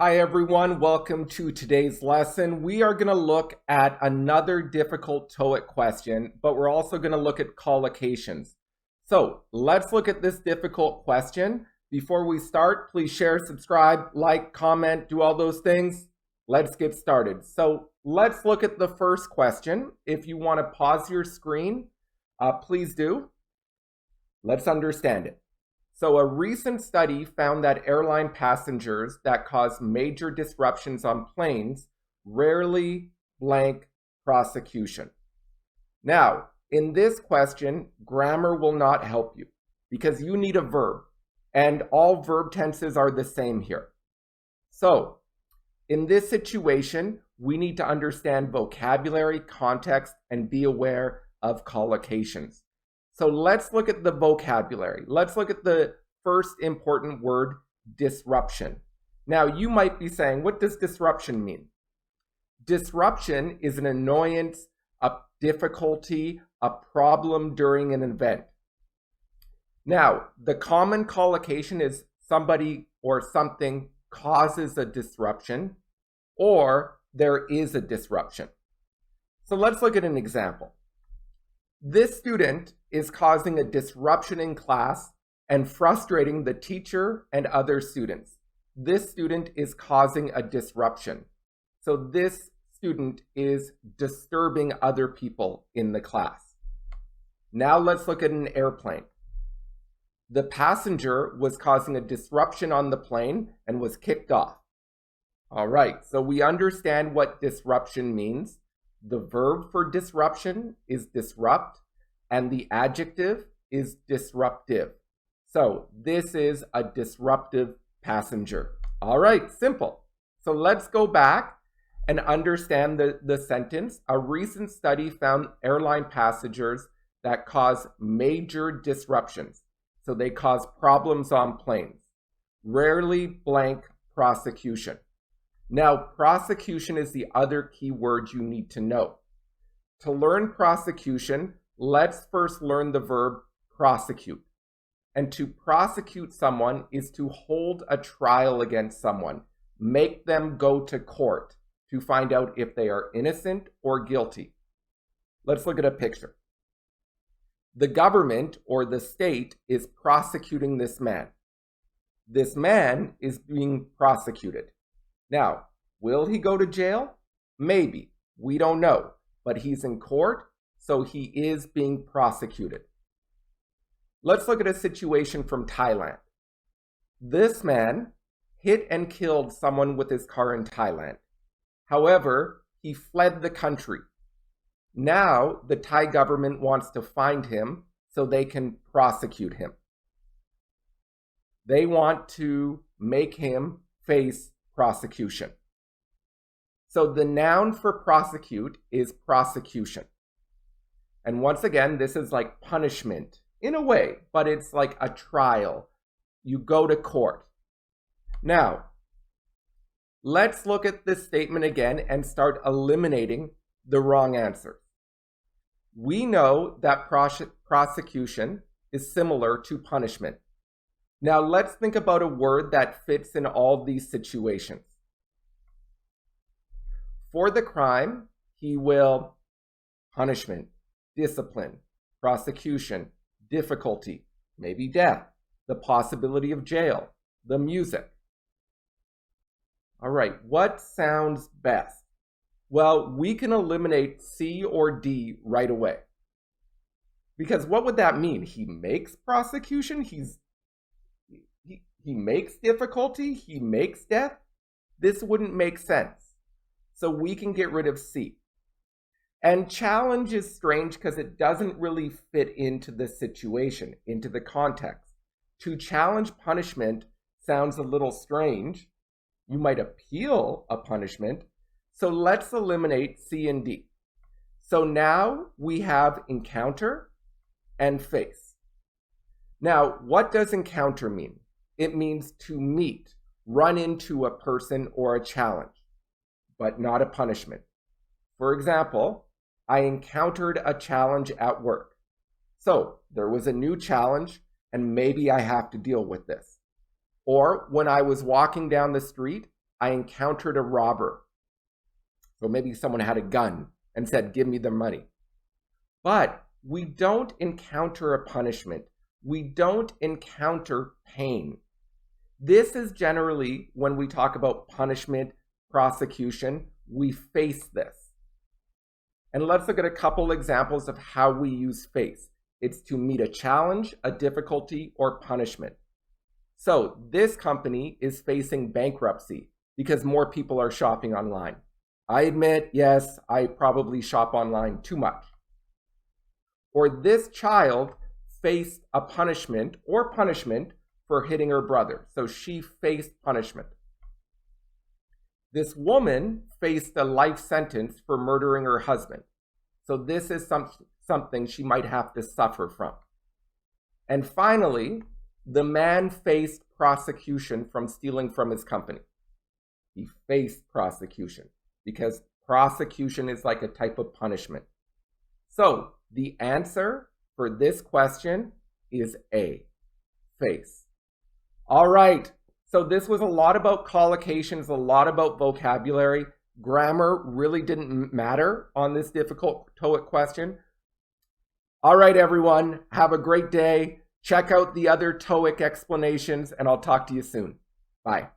Hi everyone, welcome to today's lesson. We are going to look at another difficult Toeic question, but we're also going to look at collocations. So let's look at this difficult question. Before we start, please share, subscribe, like, comment, do all those things. Let's get started. So let's look at the first question. If you want to pause your screen, please do. Let's understand it. So a recent study found that airline passengers that cause major disruptions on planes rarely blank prosecution. Now, in this question, grammar will not help you because you need a verb, and all verb tenses are the same here. So, in this situation, we need to understand vocabulary, context, and be aware of collocations. So let's look at the vocabulary. Let's look at the first important word, disruption. Now, you might be saying, what does disruption mean? Disruption is an annoyance, a difficulty, a problem during an event. Now, the common collocation is somebody or something causes a disruption, or there is a disruption. So let's look at an example. This student is causing a disruption in class and frustrating the teacher and other students. This student is causing a disruption. So this student is disturbing other people in the class. Now let's look at an airplane. The passenger was causing a disruption on the plane and was kicked off. All right, so we understand what disruption means. The verb for disruption is disrupt, and the adjective is disruptive. So this is a disruptive passenger. All right, simple. So let's go back and understand the sentence. A recent study found airline passengers that cause major disruptions. So they cause problems on planes. Rarely blank prosecution. Now, prosecution is the other key word you need to know. To learn prosecution, let's first learn the verb prosecute. And to prosecute someone is to hold a trial against someone, make them go to court to find out if they are innocent or guilty. Let's look at a picture. The government or the state is prosecuting this man. This man is being prosecuted. Now, will he go to jail? Maybe. We don't know. But he's in court, so he is being prosecuted. Let's look at a situation from Thailand. This man hit and killed someone with his car in Thailand. However, he fled the country. Now, the Thai government wants to find him so they can prosecute him. They want to make him face prosecution. So the noun for prosecute is prosecution. And once again, this is like punishment in a way, but it's like a trial. You go to court. Now, let's look at this statement again and start eliminating the wrong answers. We know that prosecution is similar to punishment. Now let's think about a word that fits in all these situations. For the crime, he will punishment, discipline, prosecution, difficulty, maybe death, the possibility of jail, the music. All right, what sounds best? Well, we can eliminate C or D right away. Because what would that mean? He makes prosecution? He makes difficulty? He makes death? This wouldn't make sense. So we can get rid of C. And challenge is strange because it doesn't really fit into the situation, into the context. To challenge punishment sounds a little strange. You might appeal a punishment. So let's eliminate C and D. So now we have encounter and face. Now, what does encounter mean? It means to meet, run into a person or a challenge, but not a punishment. For example, I encountered a challenge at work. So there was a new challenge and maybe I have to deal with this. Or when I was walking down the street, I encountered a robber. So maybe someone had a gun and said, give me the money. But we don't encounter a punishment. We don't encounter pain. This is generally when we talk about punishment, prosecution, we face this. And let's look at a couple examples of how we use face. It's to meet a challenge, a difficulty, or punishment. So this company is facing bankruptcy because more people are shopping online. I admit, yes, I probably shop online too much. Or this child faced a punishment for hitting her brother. So she faced punishment. This woman faced a life sentence for murdering her husband. So this is something she might have to suffer from. And finally, the man faced prosecution from stealing from his company. He faced prosecution because prosecution is like a type of punishment. So the answer for this question is A, face. All right, so this was a lot about collocations, a lot about vocabulary. Grammar really didn't matter on this difficult TOEIC question. All right, everyone, have a great day. Check out the other TOEIC explanations, and I'll talk to you soon. Bye.